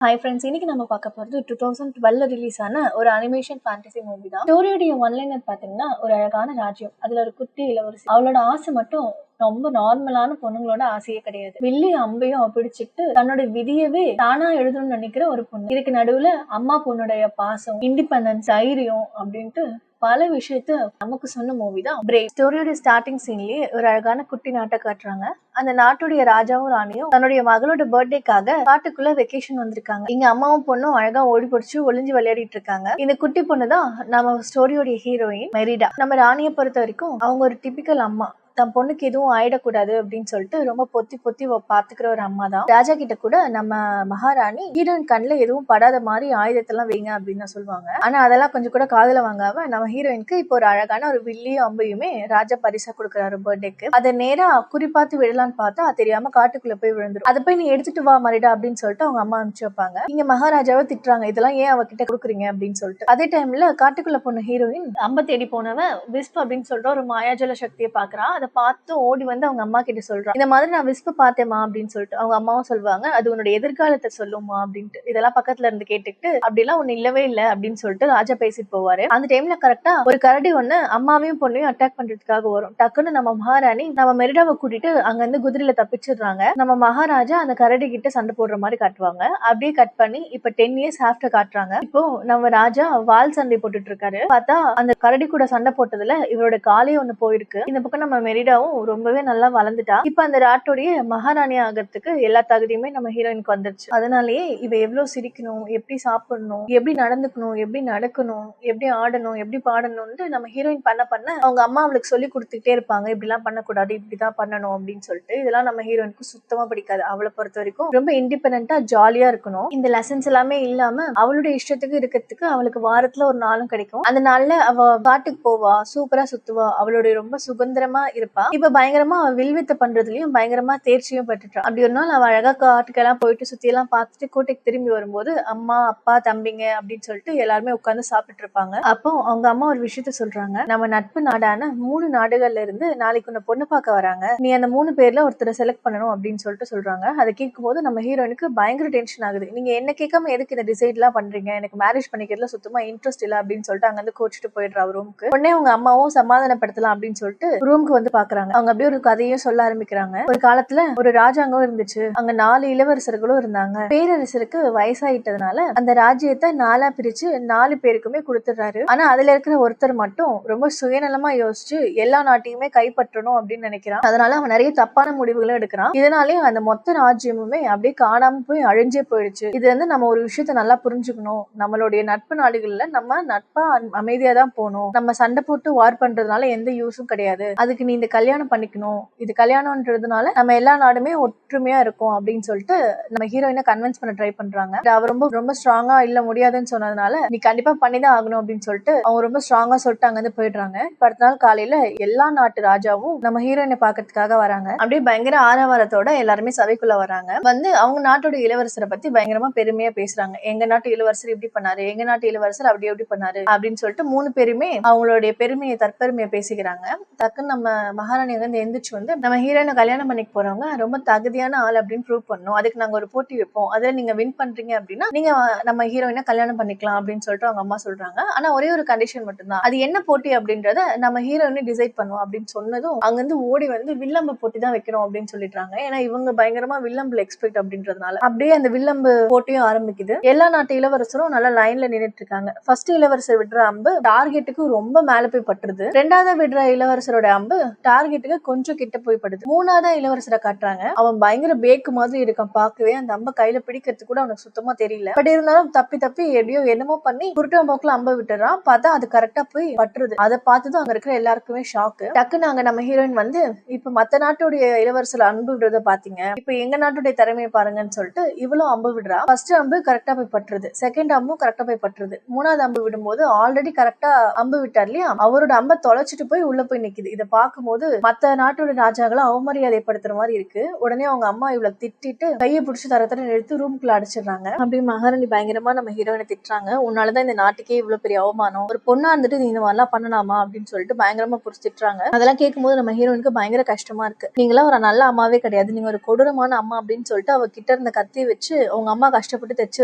Hi friends, இன்னைக்கு நம்ம பார்க்க போகிறது 2012 ரிலீஸ் ஆன ஒரு அனிமேஷன் ஃபேண்டசி மூவி தான். ஸ்டோரியோடைய ஒன்லைனர் பார்த்தீங்கன்னா ஒரு அழகான ராஜ்யம். அதுல ஒரு குட்டி இளவரசி. அவளோட ஆசை மட்டும் ரொம்ப நார்மலான பொண்ணுங்களோட ஆசையே கிடையாது. வில்லையும் அம்பையும் பிடிச்சிட்டு தன்னோட விதியவே தானா எழுதணும்னு நினைக்கிற ஒரு பொண்ணு. இதுக்கு நடுவுல அம்மா பொண்ணுடைய பாசம், இண்டிபெண்டன்ஸ், தைரியம் அப்படின்ட்டு பல விஷயத்த நமக்கு சொன்ன மூவி தான் பிரேவ். ஸ்டோரியோட ஸ்டார்டிங் சீன்லயே ஒரு அழகான குட்டி நாட்டை காட்டுறாங்க. அந்த நாட்டுடைய ராஜாவும் ராணியும் தன்னுடைய மகளோட பர்த்டேக்காக காட்டுக்குள்ள வெக்கேஷன் வந்திருக்காங்க. இங்க அம்மாவும் பொண்ணும் அழகா ஓடி பிடிச்சு ஒளிஞ்சு விளையாடிட்டு இருக்காங்க. இந்த குட்டி பொண்ணு தான் நம்ம ஸ்டோரியோட ஹீரோயின் மெரிடா. நம்ம ராணியை பொறுத்த வரைக்கும் அவங்க ஒரு டிபிக்கல் அம்மா. தன் பொண்ணுக்கு எதுவும் ஆயிடக்கூடாது அப்படின்னு சொல்லிட்டு ரொம்ப பொத்தி பொத்தி பாத்துக்கிற ஒரு அம்மா தான். ராஜா கிட்ட கூட நம்ம மகாராணி ஹீரோயின் கண்ணுல எதுவும் படாத மாதிரி ஆயுதத்தெல்லாம் வைங்க அப்படின்னு சொல்லுவாங்க. ஆனா அதெல்லாம் கொஞ்சம் கூட காதுல வாங்காம நம்ம ஹீரோயினுக்கு இப்போ ஒரு அழகான ஒரு வில்லியும் அம்பையுமே ராஜா பரிசா கொடுக்குறாரு பர்த்டேக்கு. அதை நேரா குறிப்பாத்து விடலான்னு பார்த்தா தெரியாம காட்டுக்குள்ள போய் விழுந்துரும். அதை போய் நீ எடுத்துட்டு வா மரிடா அப்படின்னு சொல்லிட்டு அவங்க அம்மா அனுப்பிச்சு வைப்பாங்க. இங்க மகாராஜாவை திட்டுறாங்க, இதெல்லாம் ஏன் அவகிட்ட கொடுக்குறீங்க அப்படின்னு சொல்லிட்டு. அதே டைம்ல காட்டுக்குள்ள போன ஹீரோயின் அம்ப தேடி போனவன் விஸ்ப் அப்படின்னு சொல்லிட்டு ஒரு மாயாஜல சக்தியை பாக்குறான். அதை பார்த்து ஓடி வந்து அவங்க அம்மா கிட்ட சொல்றான், இந்த மாதிரி நான் விஸ்ப பார்த்தேமா அப்படின்னு சொல்லிட்டு. அவங்க அம்மாவும் சொல்லுவாங்க, அது உன்னோட எதிர்காலத்தை சொல்லுமா அப்படின்ட்டு. இதெல்லாம் பக்கத்துல இருந்து கேட்டுக்கிட்டு அப்படிலாம் ஒண்ணு இல்லவே இல்லை அப்படின்னு சொல்லிட்டு ராஜா பேசிட்டு போவாரு. அந்த டைம்ல கரெக்டா ஒரு கரடி ஒண்ணு அம்மாவையும் பொண்ணையும் அட்டாக் பண்றதுக்காக வரும். டக்குன்னு நம்ம மகாராணி நம்ம மெரிடாவை கூட்டிட்டு அங்க இருந்து குதிரையில தப்பிச்சிடுறாங்க. நம்ம மகாராஜா அந்த கரடி கிட்ட சண்டை போடுற மாதிரி காட்டுவாங்க. அப்படியே கட் பண்ணி இப்ப 10 இயர்ஸ் ஆஃப்டர் காட்டுறாங்க. இப்போ நம்ம ராஜா வால் சண்டை போட்டுட்டு இருக்காரு. பார்த்தா அந்த கரடி கூட சண்டை போட்டதுல இவரோட காலே ஒண்ணு போயிருக்கு. இந்த பக்கம் நம்ம மெரிடாவும் ரொம்பவே நல்லா வளர்ந்துட்டா. இப்ப அந்த நாட்டுடைய மகாராணி ஆகிறதுக்கு எல்லா தகுதியுமே நம்ம ஹீரோயினுக்கு வந்துருச்சு. அதனாலயே இவ எவ்வளவு சிரிக்கணும், எப்படி சாப்பிடணும், எப்படி நடந்துக்கணும், எப்படி நடக்கணும், எப்படி ஆடணும், எப்படி பாடணும்னு நம்ம ஹீரோயின் பண்ண அவங்க அம்மா அவளுக்கு சொல்லி கொடுத்துட்டே இருப்பாங்க. இப்படி எல்லாம் பண்ணக்கூடாது, இப்படிதான் பண்ணணும் அப்படின்னு சொல்லிட்டு. இதெல்லாம் நம்ம ஹீரோயினுக்கு சுத்தமா பிடிக்காது. அவளை பொறுத்த வரைக்கும் ரொம்ப இண்டிபெண்டா ஜாலியா இருக்கணும். இந்த லெசன்ஸ் எல்லாமே இல்லாம அவளுடைய இஷ்டத்துக்கு இருக்கிறதுக்கு அவளுக்கு வாரத்துல ஒரு நாளும் கிடைக்கும். அந்த நாள்ல அவ காட்டுக்கு போவா, சூப்பரா சுத்துவா, அவளுடைய ரொம்ப சுதந்திரமா இருப்பா. இப்ப பயங்கரமா வில்வித்தை பண்றதுலயும் பயங்கரமா தேர்ச்சியும் பெற்றுட்டான். அப்படி ஒரு நாள் அவ அழகா காட்டுக்கெல்லாம் போயிட்டு சுத்தி எல்லாம் பார்த்துட்டு கோட்டைக்கு திரும்பி வரும்போது அம்மா அப்பா தம்பிங்க அப்படின்னு சொல்லிட்டு எல்லாருமே உட்கார்ந்து சாப்பிட்டு இருப்பாங்க. அப்போ அவங்க அம்மா ஒரு விஷயத்த சொல்றாங்க, நம்ம நட்பு நாடான 3 நாடுகள்ல இருந்து நாளைக்கு உன்னை பொண்ணு பார்க்க வராங்க, நீ அந்த 3 பேர்ல ஒருத்தரை செலக்ட் பண்ணணும் அப்படின்னு சொல்லிட்டு சொல்றாங்க. அதை கேட்கும் போது நம்ம ஹீரோயினுக்கு பயங்கர டென்ஷன் ஆகுது. நீங்க என்ன கேட்காம எதுக்கு இந்த டிசைட் எல்லாம் பண்றீங்க, எனக்கு மேரேஜ் பண்ணிக்கிறதுல சுத்தமா இன்ட்ரெஸ்ட் இல்ல அப்படின்னு சொல்லிட்டு அங்க இருந்து கோச்சிட்டு போயிடுறா ரூமுக்கு. உடனே அவங்க அம்மாவும் சமாதானப்படுத்தலாம் அப்படின்னு சொல்லிட்டு ரூமுக்கு வந்து பாக்குறாங்க. அவங்க அப்படியே ஒரு கதையும் சொல்ல ஆரம்பிக்கிறாங்க. ஒரு காலத்துல ஒரு ராஜாங்கம் இருந்துச்சு. அங்க 4 இளவரசர்களும் இருந்தாங்க. பேரரசருக்கு வயசாயிட்டதுனால அந்த ராஜ்யத்தை 4 பிரிச்சு 4 பேருக்குமே கொடுத்துடுறாரு. ஆனா அதுல இருக்கிற ஒருத்தர் மட்டும் ரொம்ப சுயநலமா யோசிச்சு எல்லா நாட்டையுமே கைப்பற்றணும் அப்படின்னு நினைக்கிறான். அதனால அவன் நிறைய தப்பான முடிவுகளும் எடுக்கிறான். இதனாலே அந்த மொத்த ராஜ்யமுமே அப்படியே காணாம போய் அழிஞ்சே போயிடுச்சு. இது வந்து நம்ம ஒரு விஷயத்த நல்லா புரிஞ்சுக்கணும். நம்மளுடைய நட்பு நாடுகள்ல நம்ம நட்பா அமைதியா தான் போகணும். நம்ம சண்டை போட்டு வார் பண்றதுனால எந்த யூஸும் கிடையாது. அதுக்கு நீ இந்த கல்யாணம் பண்ணிக்கணும், இது கல்யாணம்ன்றதுனால நம்ம எல்லா நாடுமே ஒற்றுமையா இருக்கும் அப்படின்னு சொல்லிட்டு நம்ம ஹீரோயினை கன்வின்ஸ் பண்ண ட்ரை பண்றாங்க. அவ ரொம்ப ரொம்ப ஸ்ட்ராங்கா இல்ல முடியாதுன்னு சொன்னதுனால நீ கண்டிப்பா பண்ணிதான் ஆகணும் அப்படின்னு சொல்லிட்டு அவங்க ரொம்ப ஸ்ட்ராங்கா சொல்லிட்டு அங்க இருந்து போயிடுறாங்க. அடுத்த நாள் காலையில எல்லா நாட்டு ராஜாவும் நம்ம ஹீரோயினை பாக்கிறதுக்காக வராங்க. அப்படியே பயங்கர ஆரவாரத்தோட எல்லாருமே சபைக்குள்ள வராங்க. வந்து அவங்க நாட்டோட இளவரசரை பத்தி பயங்கரமா பெருமையா பேசுறாங்க. எங்க நாட்டு இளவரசர் இப்படி பண்ணாரு, எங்க நாட்டு இளவரசர் அப்படி எப்படி பண்ணாரு அப்படின்னு சொல்லிட்டு 3 பேருமே அவங்களுடைய பெருமையை தற்பெருமையை பேசிக்கிறாங்க. டக்குன்னு நம்ம மகாராணி வந்து எந்திரிச்சு வந்து நம்ம ஹீரோயினை கல்யாணம் பண்ணிக்க போறவங்க ரொம்ப தகுதியான ஆள் அப்படின்னு ப்ரூவ் பண்ணணும், அதுக்கு நாங்க ஒரு போட்டி வைப்போம், அதுல நீங்க வின் பண்றீங்க அப்படின்னா நீங்க நம்ம ஹீரோயினை கல்யாணம் பண்ணிக்கலாம் அப்படின்னு சொல்லிட்டு அவங்க அம்மா சொல்றாங்க. ஆனா ஒரே ஒரு கண்டிஷன் மட்டும்தான், அது என்ன போட்டி அப்படின்றத நம்ம ஹீரோயினை டிசைட் பண்ணுவோம் அப்படின்னு சொன்னதும் அங்க இருந்து ஓடி வந்து வில்லம்பு போட்டி தான் வைக்கிறோம் அப்படின்னு சொல்லிடுறாங்க. ஏன்னா இவங்க பயங்கரமா வில்லம்புல எக்ஸ்பெக்ட் அப்படின்றதுனால அப்படியே அந்த வில்லம்பு போட்டியும் ஆரம்பிக்குது. எல்லா நாட்டு இளவரசரும் நல்லா லைன்ல நின்றுட்டு இருக்காங்க. ஃபர்ஸ்ட் இளவரசர் விடுற அம்பு டார்கெட்டுக்கு ரொம்ப மேல போய் பட்டுருது. ரெண்டாவது விடுற இளவரசரோட அம்பு டார்கெட்டுக்கு கொஞ்சம் கிட்ட போய் படுது. மூணாவதா இளவரசரை காட்டுறாங்க. அவன் பயங்கர பேக்கு மாதிரி இருக்கான் பார்க்கவே. அந்த அம்ப கையில பிடிக்கிறது கூட அவனுக்கு சுத்தமா தெரியல. பட் இருந்தாலும் தப்பி தப்பி எப்படியோ என்னமோ பண்ணி குருட்டு போக்குல அம்ப விட்டுறான். பார்த்தா அது கரெக்டா போய் பட்டுருது. அதை பார்த்ததும் அங்க இருக்கிற எல்லாருக்குமே ஷாக்கு. டக்குன்னு அங்க நம்ம ஹீரோயின் வந்து இப்ப மத்த நாட்டுடைய இளவரசர் அம்பு விடுறத பாத்தீங்க, இப்ப எங்க நாட்டுடைய திறமையை பாருங்கன்னு சொல்லிட்டு இவ்வளவு அம்பு விடுறா. ஃபர்ஸ்ட் அம்பு கரெக்டா போய் பட்டுருது, செகண்ட் அம்பும் கரெக்டா போய் பட்டுருது. மூணாவது அம்பு விடும்போது ஆல்ரெடி கரெக்டா அம்பு விட்டார் இல்லையா, அவரோட அம்ப தொலைச்சிட்டு போய் உள்ள போய் நிக்குது. இதை பார்க்கும்போது போது மத்த நாட்டோட ராஜாக்களை அவமரியாதைப்படுத்துற மாதிரி இருக்கு. உடனே அவங்க அம்மா இவளை திட்டிட்டு கையை பிடிச்சி தர எடுத்து ரூம்குள்ள அடிச்சிடுறாங்க. அப்படி மகாராணி பயங்கரமா நம்ம ஹீரோயினை திட்டுறாங்க. உன்னாலதான் இந்த நாட்டுக்கே இவ்வளவு பெரிய அவமானம், ஒரு பொண்ணா இருந்துட்டு நீ இந்த மாதிரிலாம் பண்ணலாமா அப்படின்னு சொல்லிட்டு பயங்கரமா புடிச்சு திட்டுறாங்க. அதெல்லாம் கேட்கும்போது நம்ம ஹீரோயினுக்கு பயங்கர கஷ்டமா இருக்கு. நீங்களா ஒரு நல்ல அம்மாவே கிடையாது, நீங்க ஒரு கொடூரமான அம்மா அப்படின்னு சொல்லிட்டு அவ கிட்ட இருந்த கத்தி வச்சு அவங்க அம்மா கஷ்டப்பட்டு தைச்சு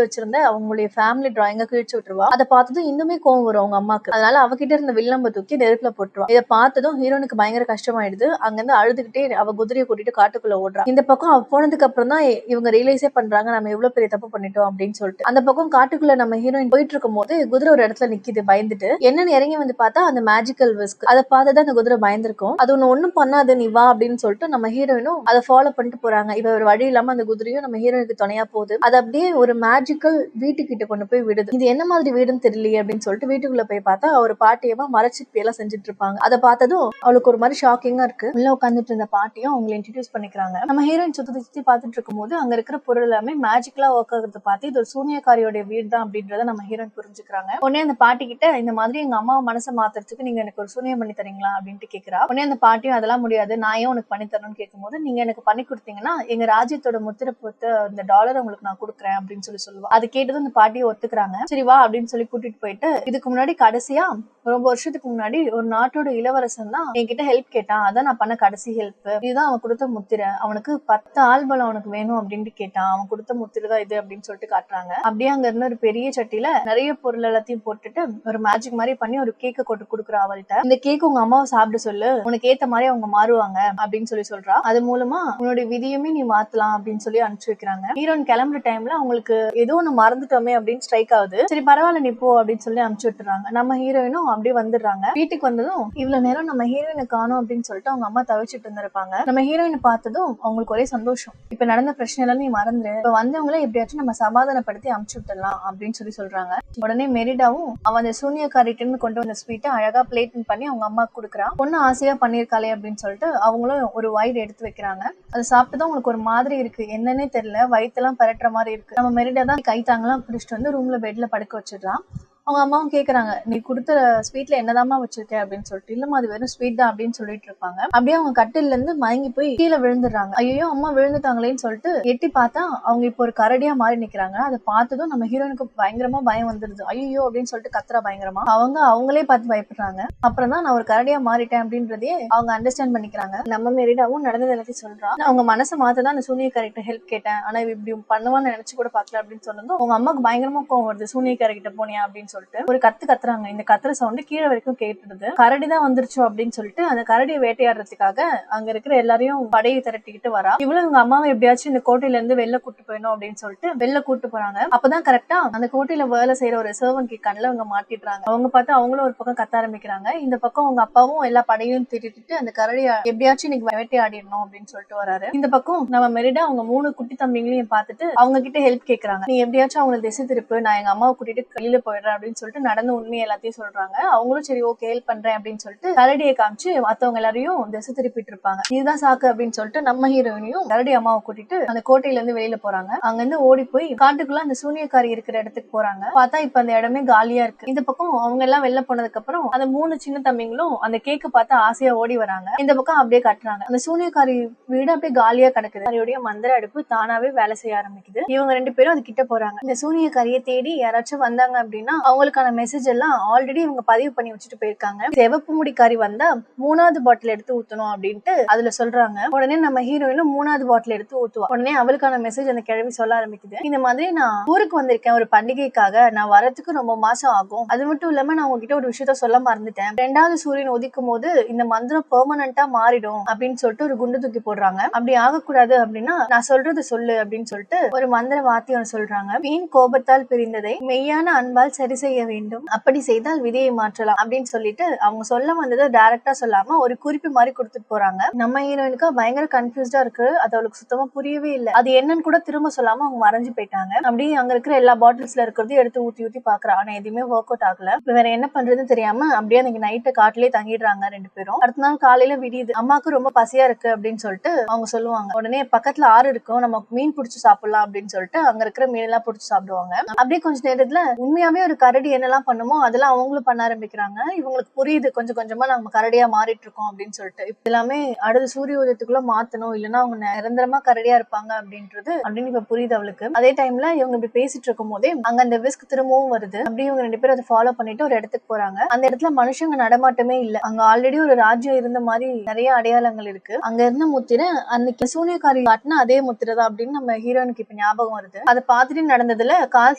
வச்சிருந்த அவங்களுடைய ஃபேமிலி டிராயிங்க கிழிச்சு விட்டுருவா. அதை பார்த்ததும் இன்னுமே கோவம் வரும் அவங்க அம்மாக்கு. அதனால அவகிட்ட இருந்த வில்லம்ப தூக்கி நெருப்புல போட்டுருவா. இதை பார்த்ததும் ஹீரோனுக்கு பயங்கர கஷ்டமாயிடுது. அங்கிருந்து அழுதுகிட்டே அவ குதிரையை கூட்டிட்டு காட்டுக்குள்ள ஓடுறா. இந்த பக்கம் அவ போனதுக்கு அப்புறம் தான் இவங்க ரியலைஸே பண்றாங்க நம்ம எவ்வளவு பெரிய தப்பு பண்ணிட்டோம் அப்படின்னு சொல்லிட்டு. அந்த பக்கம் காட்டுக்குள்ள நம்ம ஹீரோயின் போயிட்டு இருக்கும் போது குதிரை ஒரு இடத்துல நிக்குது பயந்துட்டு. என்னன்னு இறங்கி வந்து பார்த்தா அந்த மேஜிக்கல் விஸ்க். அதை பார்த்துதான் அந்த குதிரை பயந்துருக்கும். அது ஒண்ணும் பண்ணாது நீ வா அப்படின்னு சொல்லிட்டு நம்ம ஹீரோயினும் அதை ஃபாலோ பண்ணிட்டு போறாங்க. இப்ப ஒரு வழி இல்லாம அந்த குதிரையும் நம்ம ஹீரோயினுக்கு துணையா போகுது. அது அப்படியே ஒரு மேஜிக்கல் வீட்டுக்கிட்ட கொண்டு போய் விடுது. இது என்ன மாதிரி வீடுன்னு தெரியலையே அப்படின்னு சொல்லிட்டு வீட்டுக்குள்ள போய் பார்த்தா ஒரு பாட்டியமா மரச்சிப்பி எல்லாம் செஞ்சுட்டு இருப்பாங்க. அதை பார்த்ததும் அவளுக்கு ஒரு மாதிரி ஷாக்கிங்கா இருக்கு. உள்ள உட்காந்துட்டு இருந்த பாட்டியும் அவங்களை இன்ட்ரடியூஸ் பண்ணிக்கிறாங்க. நம்ம ஹீரோயின் சுத்தி பார்த்துட்டு இருக்கும் போது அங்க இருக்கிற பொருள் எல்லாமே மேஜிக்கலா ஒர்க் ஆகுறத பார்த்து இது ஒரு சூனியக்காரியோட வீடு தான் அப்படின்றத நம்ம ஹீரோயின் புரிஞ்சுக்கிறாங்க. உடனே அந்த பாட்டி கிட்ட இந்த மாதிரி எங்க அம்மா மனசை மாத்துறதுக்கு நீங்க எனக்கு ஒரு சூனியம் பண்ணி தரீங்களா அப்படின்ட்டு கேட்கிறா. உடனே அந்த பாட்டியும் அதெல்லாம் முடியாது, நான் ஏன் உனக்கு பண்ணி தரணும்னு கேட்கும்போது நீங்க எனக்கு பண்ணி கொடுத்தீங்கன்னா எங்க ராஜ்யத்தோட முத்திரை போட்டு அந்த டாலர் உங்களுக்கு நான் கொடுக்குறேன் அப்படின்னு சொல்லுவா. அது கேட்டதும் அந்த பாட்டியை ஒத்துக்கிறாங்க. சரி வா அப்படின்னு சொல்லி கூட்டிட்டு போயிட்டு இதுக்கு முன்னாடி கடைசியா ரொம்ப வருஷத்துக்கு முன்னாடி ஒரு நாட்டோட இளவரசன் தான் என்கிட்ட ஹெல்ப் கேட்டான், அதான் நான் பண்ண கடைசி ஹெல்ப் இதுதான். அவன் கொடுத்த முத்திரை, அவனுக்கு 10 ஆள்பலம் அவனுக்கு வேணும் அப்படின்ட்டு கேட்டான், அவன் கொடுத்த முத்திரை தான் இது அப்படின்னு சொல்லிட்டு காட்டுறாங்க. அப்படியே அங்க இருந்து ஒரு பெரிய சட்டியில நிறைய பொருள் எல்லாத்தையும் போட்டுட்டு ஒரு மேஜிக் மாதிரி பண்ணி ஒரு கேக்கை கொண்டு கொடுக்குறா அவள்கிட்ட. இந்த கேக் உங்க அம்மாவை சாப்பிட சொல்லு, உனக்கு ஏத்த மாதிரி அவங்க மாறுவாங்க அப்படின்னு சொல்றா. அது மூலமா உன்னுடைய விதியுமே நீ மாத்தலாம் அப்படின்னு சொல்லி அனுப்பிச்சு வைக்கிறாங்க. ஹீரோயின் கிளம்புற டைம்ல அவங்களுக்கு ஏதோ ஒண்ணு மறந்துட்டோமே அப்படின்னு ஸ்ட்ரைக் ஆகுது. சரி பரவாயில்ல நீ போ அப்படின்னு சொல்லி அனுப்பிச்சு விட்டுறாங்க. நம்ம ஹீரோயினும் அப்படியே வந்துடுறாங்க. வீட்டுக்கு வந்ததும் இவ்வளவு நேரம் நம்ம ஹீரோயினை காணோம் அப்படின்னு சொல்லிட்டு அவங்க அம்மா தவிச்சிட்டு இருந்திருப்பாங்க. நம்ம ஹீரோயினை பார்த்ததும் அவங்களுக்கு ஒரே சந்தோஷம். இப்ப நடந்த பிரச்சனை எல்லாம் நீ மறந்துரு, இப்ப வந்தவங்களே எப்படியாச்சும் நம்ம சமாதானப்படுத்தி அனுப்பிச்சு விட்டுடலாம் அப்படின்னு சொல்றாங்க. உடனே மெரிடாவும் அவன் அந்த சூனியக்காரிட்டு இருந்து கொண்டு வந்த ஸ்வீட்டை அழகா பிளேட் பண்ணி அவங்க அம்மா கொடுக்குறான். பொண்ணு ஆசையா பண்ணிருக்காளே அப்படின்னு சொல்லிட்டு அவங்களும் ஒரு வைட் எடுத்து வைக்கிறாங்க. அதை சாப்பிட்டுதான் உங்களுக்கு ஒரு மாதிரி இருக்கு, என்னன்னே தெரியல, வயிற்றெல்லாம் பரட்டுற மாதிரி இருக்கு. நம்ம மெரிடா தான் கை தாங்கலாம் பிடிச்சிட்டு வந்து ரூம்ல பெட்ல படுக்க வச்சிடறான். அவங்க அம்மாவும் கேக்குறாங்க நீ கொடுத்த ஸ்வீட்ல என்னதாம்மா வச்சிருக்க அப்படின்னு சொல்லிட்டு. இல்லம்மா அது வெறும் ஸ்வீட் தான் அப்படின்னு சொல்லிட்டு இருப்பாங்க. அப்படியே அவங்க கட்டில இருந்து மயங்கி போய் கீழே விழுந்துடுறாங்க. ஐயோ அம்மா விழுந்துட்டாங்களேன்னு சொல்லிட்டு எட்டி பார்த்தா அவங்க இப்போ ஒரு கரடியா மாறி நிக்கிறாங்க. அதை பார்த்ததும் நம்ம ஹீரோனுக்கு பயங்கரமா பயம் வந்துருது. ஐயோ அப்படின்னு சொல்லிட்டு கத்துறா பயங்கரமா. அவங்களே பார்த்து பயப்படுறாங்க. அப்புறம் தான் நான் ஒரு கரடியா மாறிட்டேன் அப்படின்றதே அவங்க அண்டர்ஸ்டாண்ட் பண்ணிக்கிறாங்க. நம்ம மெரிடாவும் நடந்தது எல்லாத்தையும் சொல்றா. அவங்க மனசை மாத்ததான் அந்த சூனியக்காரிட்ட ஹெல்ப் கேட்டேன், ஆனா இப்படி பண்ணுவான்னு நினைச்சு கூட பாக்கல அப்படின்னு சொன்னதும் அவங்க அம்மாக்கு பயங்கரமா கோவம் வருது. சூனியக்காரிட்ட போனியா அப்படின்னு சொல்லிட்டு ஒரு கத்துறாங்க. இந்த கத்துற சவுண்ட் கீழே வரைக்கும் கேட்டுடுது. கரடி தான் வந்துருச்சோ அப்படின்னு சொல்லிட்டு அந்த கரடியை வேட்டையாடுறதுக்காக அங்க இருக்கிற எல்லாரையும் படையை திரட்டிக்கிட்டு வரா. இவ்வளவு உங்க அம்மாவை எப்படியாச்சும் இந்த கோட்டையில இருந்து வெளில கூட்டு போயிடும் அப்படின்னு சொல்லிட்டு வெளில கூட்டு போறாங்க. அப்பதான் கரெக்டா அந்த கோட்டையில வேலை செய்யற ஒரு சர்வன்ட் கண்ணில் அவங்க மாட்டிடுறாங்க. அவங்க பார்த்து அவங்களும் ஒரு பக்கம் கத்த ஆரம்பிக்கிறாங்க. இந்த பக்கம் அவங்க அப்பாவும் எல்லா படையும் திட்டிட்டு அந்த கரடியை எப்படியாச்சும் இன்னைக்கு வேட்டையாடிடணும் அப்படின்னு சொல்லிட்டு வராரு. இந்த பக்கம் நம்ம மெரிடா அவங்க 3 குட்டி தம்பிங்களையும் பார்த்துட்டு அவங்க கிட்ட ஹெல்ப் கேட்கறாங்க. நீ எப்படியாச்சும் அவங்களை திசை திருப்பு, நான் எங்க அம்மாவை கூட்டிட்டு கையில போயிடுறேன் அப்படின்னு சொல்லிட்டு நடந்த உண்மையை எல்லாத்தையும் சொல்றாங்க. அவங்களும் சரி ஓகே ஹெல்ப் பண்றேன் அப்படின்னு சொல்லிட்டு கரடியை காமிச்சு மத்தவங்க எல்லாரையும் திசை திருப்பிட்டு இருப்பாங்க. இதுதான் சாக்கு அப்படின்னு சொல்லிட்டு நம்ம ஹீரோயினையும் கரடி அம்மாவை கூட்டிட்டு அந்த கோட்டையில இருந்து வெளியில போறாங்க. அங்க இருந்து ஓடி போய் காட்டுக்குள்ள அந்த சூனியக்காரி இருக்கிற இடத்துக்கு போறாங்க. பார்த்தா இப்ப அந்த இடமே காலியா இருக்கு. இந்த பக்கம் அவங்க எல்லாம் வெளில போனதுக்கு அப்புறம் அந்த 3 சின்ன தம்பிங்களும் அந்த கேக்க பார்த்து ஆசையா ஓடி வராங்க. இந்த பக்கம் அப்படியே கட்டுறாங்க. அந்த சூனியக்காரி வீடு அப்படியே காலியா கிடக்குது. அவருடைய மந்திர அடுப்பு தானாவே வேலை செய்ய ஆரம்பிக்குது. இவங்க 2 பேரும் அது கிட்ட போறாங்க. இந்த சூனியக்காரியை தேடி யாராச்சும் வந்தாங்க அப்படின்னா அவங்களுக்கான மெசேஜ் எல்லாம் ஆல்ரெடி இவங்க பதிவு பண்ணி வச்சுட்டு போயிருக்காங்க. சிவப்பு முடிக்காரி வந்தா 3வது பாட்டில் எடுத்து ஊத்தணும் அப்படின்ட்டு அதுல சொல்றாங்க. உடனே நம்ம ஹீரோயினும் 3வது பாட்டில் எடுத்து ஊத்துவா. உடனே அவளுக்கான மெசேஜ் அந்த கிழவி சொல்ல ஆரம்பிக்குது. இந்த மாதிரி நான் ஊருக்கு வந்திருக்கேன் ஒரு பண்டிகைக்காக, நான் வரதுக்கு ரொம்ப மாசம் ஆகும். அது மட்டும் இல்லாம நான் உங்ககிட்ட ஒரு விஷயத்த சொல்ல மறந்துட்டேன். 2வது சூரியன் உதிக்கும் போது இந்த மந்திரம் பெர்மனண்டா மாறிடும் அப்படின்னு சொல்லிட்டு ஒரு குண்டு தூக்கி போடுறாங்க. அப்படி ஆகக்கூடாது அப்படின்னா நான் சொல்றது சொல்லு அப்படின்னு சொல்லிட்டு ஒரு மந்திர வாத்தியம் சொல்றாங்க. வீண் கோபத்தால் பிரிந்ததை மெய்யான அன்பால் சரி செய்ய வேண்டும், அப்படி செய்தால் விதியை மாற்றலாம் அப்படின்னு சொல்லிட்டு அவங்க சொல்ல வந்ததை டைரக்டா சொல்லாம ஒரு குறிப்பு மாதிரி கொடுத்துட்டு போறாங்க. நம்ம ஹீரோயினுக்கு பயங்கர கன்ஃபியூஸ்டா இருக்கு. அது அவளுக்கு சுத்தமா புரியவே இல்லை. அது என்னன்னு கூட திரும்ப சொல்லாம அவங்க மறைஞ்சு போயிட்டாங்க. அப்படியே அங்க இருக்கிற எல்லா பாட்டில்ஸ்ல இருக்கிறதையும் எடுத்து ஊத்தி ஊத்தி பாக்குறா. ஆனா எதுவுமே ஒர்க் அவுட் ஆகல. வேற என்ன பண்றதுன்னு தெரியாம அப்படியே அன்னைக்கு நைட்டு காட்டிலே தங்கிடுறாங்க 2 பேரும். அடுத்த நாள் காலையில விடியுது. அம்மாக்கு ரொம்ப பசியா இருக்கு அப்படின்னு சொல்லிட்டு அவங்க சொல்லுவாங்க. உடனே பக்கத்துல ஆறு இருக்கும், நம்ம மீன் பிடிச்சு சாப்பிடலாம் அப்படின்னு சொல்லிட்டு அங்க இருக்கிற மீன் எல்லாம் பிடிச்சு சாப்பிடுவாங்க. அப்படியே கொஞ்ச நேரத்துல உண்மையாவே ஒரு கரடி என்னெல்லாம் பண்ணுமோ அதெல்லாம் அவங்களும் பண்ண ஆரம்பிக்கிறாங்க. இவங்களுக்கு புரியுது கொஞ்சம் கொஞ்சமா நம்ம கரடியா மாறிட்டு இருக்கோம் அப்படின்னு சொல்லிட்டு. இப்ப எல்லாமே அடுத்த சூரிய உதயத்துக்குள்ள மாத்தணும், இல்லைன்னா அவங்க நிரந்தரமா கரடியா இருப்பாங்க அப்படின்னு இப்ப புரியுது அவளுக்கு. அதே டைம்ல இவங்க இப்படி பேசிட்டு இருக்கும் போதே அங்க அந்த விஸ்க் திரும்பவும் வருது. அப்படியே இவங்க 2 பேரும் அதை ஃபாலோ பண்ணிட்டு ஒரு இடத்துக்கு போறாங்க. அந்த இடத்துல மனுஷங்க நடமாட்டமே இல்ல. அங்க ஆல்ரெடி ஒரு ராஜ்யம் இருந்த மாதிரி நிறைய அடையாளங்கள் இருக்கு. அங்க இருந்த முத்திரை அன்னைக்கு சூனியக்காரி காட்டின அதே முத்திரை தான் அப்படின்னு நம்ம ஹீரோனுக்கு இப்ப ஞாபகம் வருது. அதை பார்த்துட்டு நடந்ததுல கால்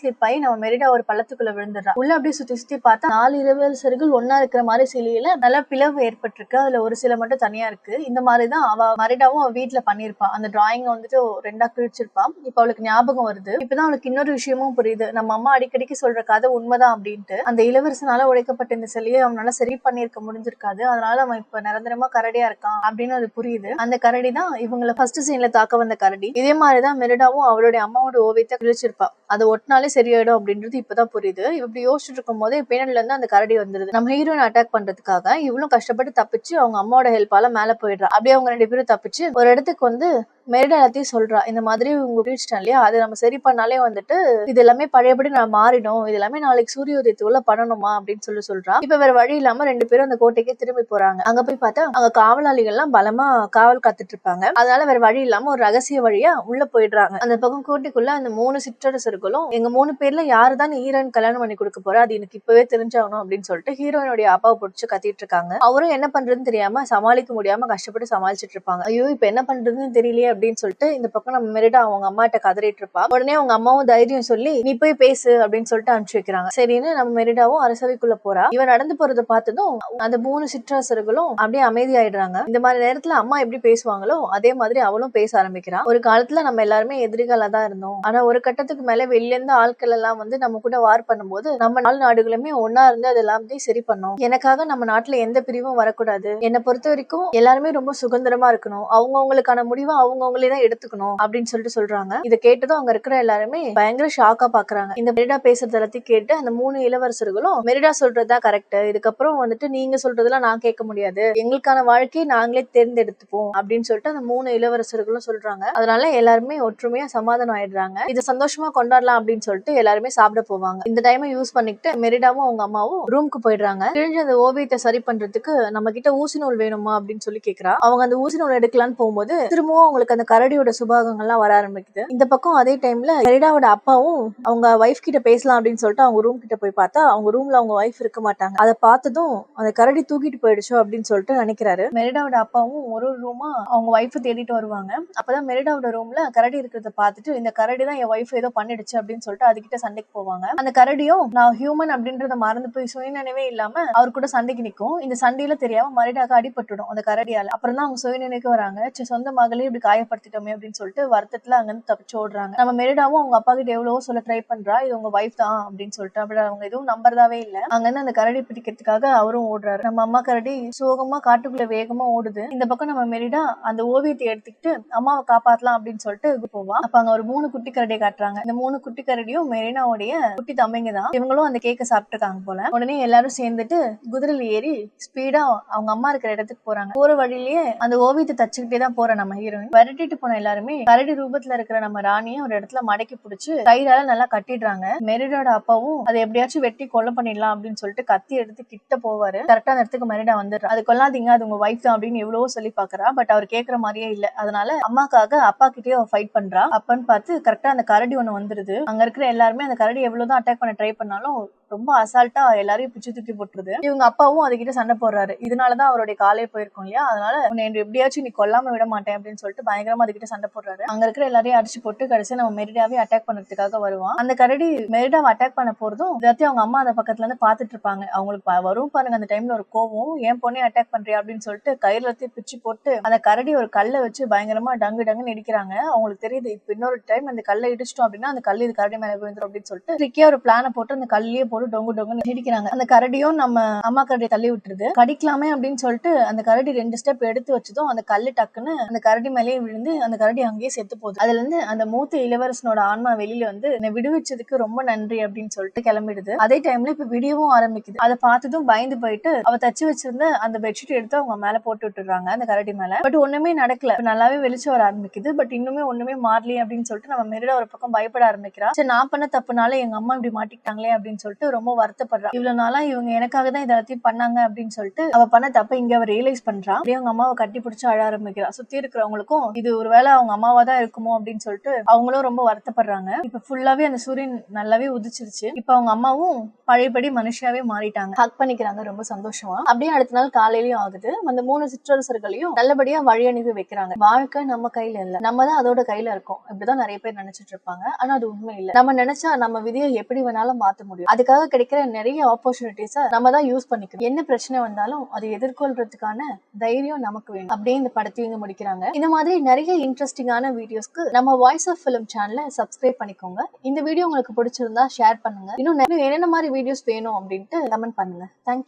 ஸ்லிப் ஆகி நம்ம மெரிடா ஒரு பள்ளத்துக்குள்ள விழுந்துடுறா. உள்ள அப்படியே சுத்தி சுத்தி பார்த்தா 4 இளவரசர்கள் ஒன்னா இருக்கிற மாதிரி சிலையில நல்ல பிளவு ஏற்பட்டிருக்கு. அதுல ஒரு சில மட்டும் தனியா இருக்கு. இந்த மாதிரிதான் அவ மெரிடாவும் அவ வீட்டுல பண்ணிருப்பா. அந்த டிராயிங் வந்துட்டு 2ஆ கிழிச்சிருப்பா. இப்ப அவளுக்கு ஞாபகம் வருது. இப்பதான் அவளுக்கு இன்னொரு விஷயமும் புரியுது. நம்ம அம்மா அடிக்கடிக்கு சொல்ற கதை உண்மைதான் அப்படின்ட்டு. அந்த இளவரசனால உடைக்கப்பட்ட இந்த சிலையை அவனால சரி பண்ணிருக்க முடிஞ்சிருக்காது. அதனால அவன் இப்ப நிரந்தரமா கரடியா இருக்கான் அப்படின்னு அது புரியுது. அந்த கரடி தான் இவங்களை ஃபர்ஸ்ட் சீன்ல தாக்க வந்த கரடி. இதே மாதிரிதான் மெரிடாவும் அவளுடைய அம்மாவோட ஓவியத்தை கிழிச்சிருப்பா. அதை ஒட்டினாலே சரியாயிடும் அப்படின்றது இப்பதான் புரியுது. இப்படி யோசிச்சுட்டு இருக்கும் போதே பின்னாடில இருந்து அந்த கரடி வந்துருது. நம்ம ஹீரோயின் அட்டாக் பண்றதுக்காக இவ்வளவு கஷ்டப்பட்டு தப்பிச்சு அவங்க அம்மாவோட ஹெல்ப்பால மேல போயிடுறா. அப்படியே அவங்க 2 பேரும் தப்பிச்சு ஒரு இடத்துக்கு வந்து மெரிடா எல்லாத்தையும் சொல்றா. இந்த மாதிரி உங்க கிழிச்சிட்டேன் இல்லையா, அதை நம்ம சரி பண்ணாலே வந்துட்டு இது எல்லாமே பழையபடி நான் மாறிடும், இது எல்லாமே நாளைக்கு சூரிய உதயத்துக்குள்ள பண்ணணுமா அப்படின்னு சொல்றா. இப்ப வேற வழி இல்லாம 2 பேரும் அந்த கோட்டைக்கே திரும்பி போறாங்க. அங்க போய் பார்த்தா அங்க காவலாளிகள் எல்லாம் பலமா காவல் காத்துட்டு இருப்பாங்க. அதனால வேற வழி இல்லாம ஒரு ரகசிய வழியா உள்ள போயிடுறாங்க. அந்த பக்கம் கோட்டைக்குள்ள அந்த 3 சிற்றரசர்களும் எங்க 3 பேர்ல யாருதான் ஹீரோயின் கல்யாணம் பண்ணி கொடுக்க போறா, அது எனக்கு இப்பவே தெரிஞ்சாகணும் அப்படின்னு சொல்லிட்டு ஹீரோயினுடைய அப்பாவை பிடிச்சு கத்திட்டு இருக்காங்க. அவரும் என்ன பண்றதுன்னு தெரியாம சமாளிக்க முடியாம கஷ்டப்பட்டு சமாளிச்சுட்டு இருப்பாங்க. ஐயோ இப்ப என்ன பண்றதுன்னு தெரியலையே அப்படின்னு சொல்லிட்டு இந்த பக்கம் நம்ம மெரிடா அவங்க அம்மாட்ட கதறிட்டு இருப்பா. உடனே அவங்க அம்மாவும் தைரியம் சொல்லி நீ போய் பேசு அப்படின்னு சொல்லிட்டு அனுப்பிச்சு வைக்கிறாங்க. சரின்னு நம்ம மெரிடாவும் அரசவைக்குள்ள போறா. இவன் நடந்து போறதை பார்த்ததும் அந்த 3 சிற்றரசர்களும் அப்படியே அமைதியாயிடுறாங்க. இந்த மாதிரி நேரத்துல அம்மா எப்படி பேசுவாங்களோ அதே மாதிரி அவளும் பேச ஆரம்பிக்கிறான். ஒரு காலத்துல நம்ம எல்லாருமே எதிரிகளா தான் இருந்தோம். ஆனா ஒரு கட்டத்துக்கு மேல வெளில இருந்து ஆட்கள் எல்லாம் வந்து நம்ம கூட வார் பண்ணும்போது நம்ம நாடுகளுமே ஒன்னா இருந்து அது எல்லாத்தையும் சரி பண்ணோம். எனக்காக நம்ம நாட்டுல எந்த பிரிவும் வரக்கூடாது. என்னை பொறுத்த வரைக்கும் எல்லாருமே ரொம்ப சுதந்திரமா இருக்கணும். அவங்கவுங்களுக்கான முடிவை அவங்கவுங்களே தான் எடுத்துக்கணும் அப்படின்னு சொல்றாங்க. இதை கேட்டதும் அங்க இருக்கிற எல்லாருமே பயங்கர ஷாக்கா பாக்குறாங்க. இந்த மெரிடா பேசுறது எல்லாத்தையும் கேட்டு அந்த 3 இளவரசர்களும் மெரிடா சொல்றதுதான் கரெக்ட், இதுக்கப்புறம் வந்துட்டு நீங்க சொல்றதெல்லாம் நான் கேட்க முடியாது, எங்களுக்கான வாழ்க்கையை நாங்களே தேர்ந்தெடுத்துப்போம் அப்படின்னு சொல்லிட்டு அந்த 3 இளவரசர்களும் சொல்றாங்க. அதனால எல்லாருமே ஒற்றுமையா சமாதானம் ஆயிடுறாங்க. இது சந்தோஷமா கொண்டாடலாம் அப்படின்னு சொல்லிட்டு எல்லாருமே சாப்பிட போவாங்க. இந்த டைமை யூஸ் பண்ணிட்டு மெரிடாவும் அவங்க அம்மாவும் ரூமுக்கு போயிடுறாங்க. கிழிஞ்ச அந்த ஓவியத்தை சரி பண்றதுக்கு நம்ம கிட்ட ஊசி நூல் வேணுமா அப்படின்னு சொல்லி கேக்குறா. அவங்க அந்த ஊசி நூல் எடுக்கலான்னு போகும்போது திரும்பவும் அவங்களுக்கு அந்த கரடியோட சுபாகங்கள்லாம் வர ஆரம்பிக்குது. இந்த பக்கம் அதே டைம்ல மெரிடாவோட அப்பாவும் அவங்க வைஃப் கிட்ட பேசலாம் அப்படின்னு சொல்லிட்டு அவங்க ரூம் கிட்ட போய் பார்த்தா அவங்க ரூம்ல அவங்க வைஃப் இருக்க மாட்டாங்க. அதை பார்த்ததும் அந்த கரடி தூக்கிட்டு போயிடுச்சோ அப்படின்னு சொல்லிட்டு நினைக்கிறாரு. மெரிடாவோட அப்பாவும் ஒரு ரூமா அவங்க வைஃப் தேடிட்டு வருவாங்க. அப்பதான் மெரிடாவோட ரூம்ல கரடி இருக்கிறத பார்த்துட்டு இந்த கரடி தான் என் வைஃப் ஏதோ பண்ணிடுச்சு அப்படின்னு சொல்லிட்டு அதுகிட்ட சண்டைக்கு போவாங்க. அந்த கரடியும் நான் ஹியூமன் அப்படின்றத மறந்து போய் சுயநினைவே இல்லாம அவர் கூட சண்டைக்கு நிற்கும். இந்த சண்டையில தெரியாம மெரிடாக்கு அடிபட்டுடும் அந்த கரடியால. அப்புறம் தான் அவங்க சுயநினைவுக்கு வராங்க. சொந்த மகளே இப்படி காயப்படுத்திட்டோமே அப்படின்னு சொல்லிட்டு வருத்தத்துல அங்க இருந்து தப்பிச்சு ஓடுறாங்க. நம்ம மெரிடாவும் அவங்க அப்பா கிட்ட எவ்வளவோ சொல்ல ட்ரை பண்றா, இது உங்க வைஃப் தான் அப்படின்னு சொல்லிட்டு. அப்படி அவங்க எதுவும் நம்புறதாவே இல்ல. அங்க இருந்து அந்த கரடி பிடிக்கிறதுக்காக அவரும் ஓடுறாரு. நம்ம அம்மா கரடி சோகமா காட்டுக்குள்ள வேகமா ஓடுது. இந்த பக்கம் நம்ம மெரிடா அந்த ஓவியத்தை எடுத்துக்கிட்டு அம்மாவை காப்பாத்தலாம் அப்படின்னு சொல்லிட்டு போவா. அப்ப அங்க ஒரு 3 குட்டி கரடியை காட்டுறாங்க. இந்த 3 குட்டி கரடியும் மெரினாவுடைய குட்டி தம்பிங்க தான். இவங்களும் அந்த கேக்க சாப்பிட்டுருக்காங்க போல. உடனே எல்லாரும் சேர்ந்துட்டு குதிரையில ஏறி ஸ்பீடா அவங்க அம்மா இருக்கிற இடத்துக்கு போறாங்க. போற வழியிலேயே அந்த ஓவியத்தை தச்சுக்கிட்டே தான் போற நம்ம ஹீரோயின். விரட்டிட்டு போன எல்லாருமே கரடி ரூபத்துல இருக்கிற நம்ம ராணியை ஒரு இடத்துல மடக்கி பிடிச்சு கயிறால நல்லா கட்டிடுறாங்க. மெரிடாவோட அப்பாவும் அதை எப்படியாச்சும் வெட்டி கொலை பண்ணிடலாம் அப்படின்னு சொல்லிட்டு கத்தி எடுத்து கிட்ட போவாரு. கரெக்டா அந்த இடத்துக்கு மெரிடா வந்துடுறா. அது கொல்லாதீங்க, அது உங்க வைஃப் தான் அப்படின்னு எவ்வளவோ சொல்லி பாக்குறா. பட் அவர் கேட்கற மாதிரியே இல்ல. அதனால அம்மாக்காக அப்பா கிட்டே அவ ஃபைட் பண்றா. அப்பன்னு பார்த்து கரெக்டா அந்த கரடி ஒண்ணு வந்துருது. அங்க இருக்கிற எல்லாருமே அந்த கரடி எவ்வளவுதான் அட்டாக் பண்ண ட்ரை பண்ணாலும் ரொம்ப அசால்ட்டா எல்லாரையும் பிச்சு தூக்கி போட்டுருது. இவங்க அப்பாவும் அதுகிட்ட சண்டை போடுறாரு. இதனாலதான் அவருடைய காலே போயிருக்கும் இல்லையா, அதனால உன்னை எப்படியாச்சும் நீ கொல்லாம விட மாட்டேன் அப்படின்னு சொல்லிட்டு பயங்கரமா அதுகிட்ட சண்டை போடுறாரு. அங்க இருக்கிற எல்லாரையும் அடிச்சு போட்டு கடைசியா நம்ம மெரிடாவே அட்டாக் பண்றதுக்காக வருவான். அந்த கரடி மெரிடாவை அட்டாக் பண்ண போறதும் எல்லாத்தையும் அவங்க அம்மா அந்த பக்கத்துல இருந்து பாத்துட்டு இருப்பாங்க. அவங்களுக்கு வரும் பாருங்க அந்த டைம்ல ஒரு கோவம், ஏன் பொண்ணே அட்டாக் பண்றியா அப்படின்னு சொல்லிட்டு கயிறுல பிச்சு போட்டு அந்த கரடி ஒரு கல்லை வச்சு பயங்கரமா டங்கு டங்குன்னு இடிக்கிறாங்க. அவங்களுக்கு தெரியுது இப்ப இன்னொரு டைம் அந்த கல்லை இடிச்சிட்டோம் அப்படின்னா அந்த கல் இது கரடி மேல விழுந்துரும் அப்படின்னு சொல்லிட்டு ட்ரிக்கியா ஒரு பிளான போட்டு அந்த கல்லையே போட்டு டொங்கு டொங்குன்னு இடிக்கிறாங்க. அந்த கரடியும் நம்ம அம்மா கரடியை தள்ளி விட்டுருது. கடிக்கலாமே அப்படின்னு சொல்லிட்டு அந்த கரடி 2 ஸ்டெப் எடுத்து வச்சதும் அந்த கல்லு டக்குன்னு அந்த கரடி மேலேயே விழுந்து அந்த கரடி அங்கேயே செத்து போகுது. அதுல இருந்து அந்த மூத்த இளவரசனோட ஆன்மா வெளியில வந்து என்னை விடுவிச்சதுக்கு ரொம்ப நன்றி அப்படின்னு சொல்லிட்டு கிளம்பிடுது. அதே டைம்ல இப்ப விடியவும் ஆரம்பிக்குது. அதை பார்த்ததும் பயந்து போயிட்டு அவ தச்சு வச்சிருந்த அந்த பெட்ஷீட் எடுத்து அவங்க மேல போட்டு விட்டுறாங்க அந்த கரடி மேல. பட் ஒண்ணுமே நடக்கல. நல்லாவே வெளிச்சம் வர ஆரம்பிக்குது. பட் இன்னுமே ஒண்ணுமே மாறலையே அப்படின்னு சொல்லிட்டு நம்ம மெரிடா ஒரு பக்கம் பயப்பட ஆரம்பிக்கிறா. சரி நான் பண்ண தப்புனால எங்க அம்மா இப்படி மாட்டிக்கிட்டாங்களே அப்படின்னு சொல்லிட்டு சொல்லிட்டு ரொம்ப வருத்தப்படுறா. இவ்வளவு நாளா இவங்க எனக்காக தான் இதெல்லாத்தையும் பண்ணாங்க அப்படின்னு சொல்லிட்டு அவ பண்ண தப்ப இங்க அவ ரியலைஸ் பண்றா. அப்படியே அவங்க அம்மாவை கட்டி பிடிச்சு அழ ஆரம்பிக்கிறா. சுத்தி இருக்கிறவங்களுக்கும் இது ஒருவேளை அவங்க அம்மாவா தான் இருக்குமோ அப்படின்னு சொல்லிட்டு அவங்களும் ரொம்ப வருத்தப்படுறாங்க. இப்ப ஃபுல்லாவே அந்த சூரியன் நல்லாவே உதிச்சிருச்சு. இப்ப அவங்க அம்மாவும் பழையபடி மனுஷியாவே மாறிட்டாங்க. ஹக் பண்ணிக்கிறாங்க ரொம்ப சந்தோஷமா. அப்படியே அடுத்த நாள் காலையிலயும் ஆகுது. அந்த 3 சிற்றரசர்களையும் நல்லபடியா வழி அனுப்பி வைக்கிறாங்க. வாழ்க்கை நம்ம கையில இல்ல, நம்ம தான் அதோட கையில இருக்கோம். இப்படிதான் நிறைய பேர் நினைச்சிட்டு இருப்பாங்க. ஆனா அது உண்மை இல்ல. நம்ம நினைச்சா நம்ம விதியை எப்படி வேணாலும் மாத்த முடியும். அதுக்காக கிடைக்கிற நிறைய ஆப்பர்ச்சுனிட்டிஸை நம்ம தான் யூஸ் பண்ணிக்கணும். என்ன பிரச்சனை வந்தாலும் அதை எதிர்கொள்றதுக்கான தைரியம் நமக்கு வேணும். அப்படியே இந்த படத்தையும் முடிக்கிறாங்க. இந்த மாதிரி நிறைய இன்ட்ரெஸ்டிங்கான வீடியோஸ்க்கு நம்ம வாய்ஸ் ஆஃப் ஃபிலிம் சேனலை சப்ஸ்கிரைப் பண்ணிக்கோங்க. இந்த வீடியோ உங்களுக்கு பிடிச்சிருந்தா ஷேர் பண்ணுங்க. இன்னும் என்னென்ன மாதிரி வீடியோஸ் வேணும் அப்படின்ட்டு கமெண்ட் பண்ணுங்க. தேங்க்யூ.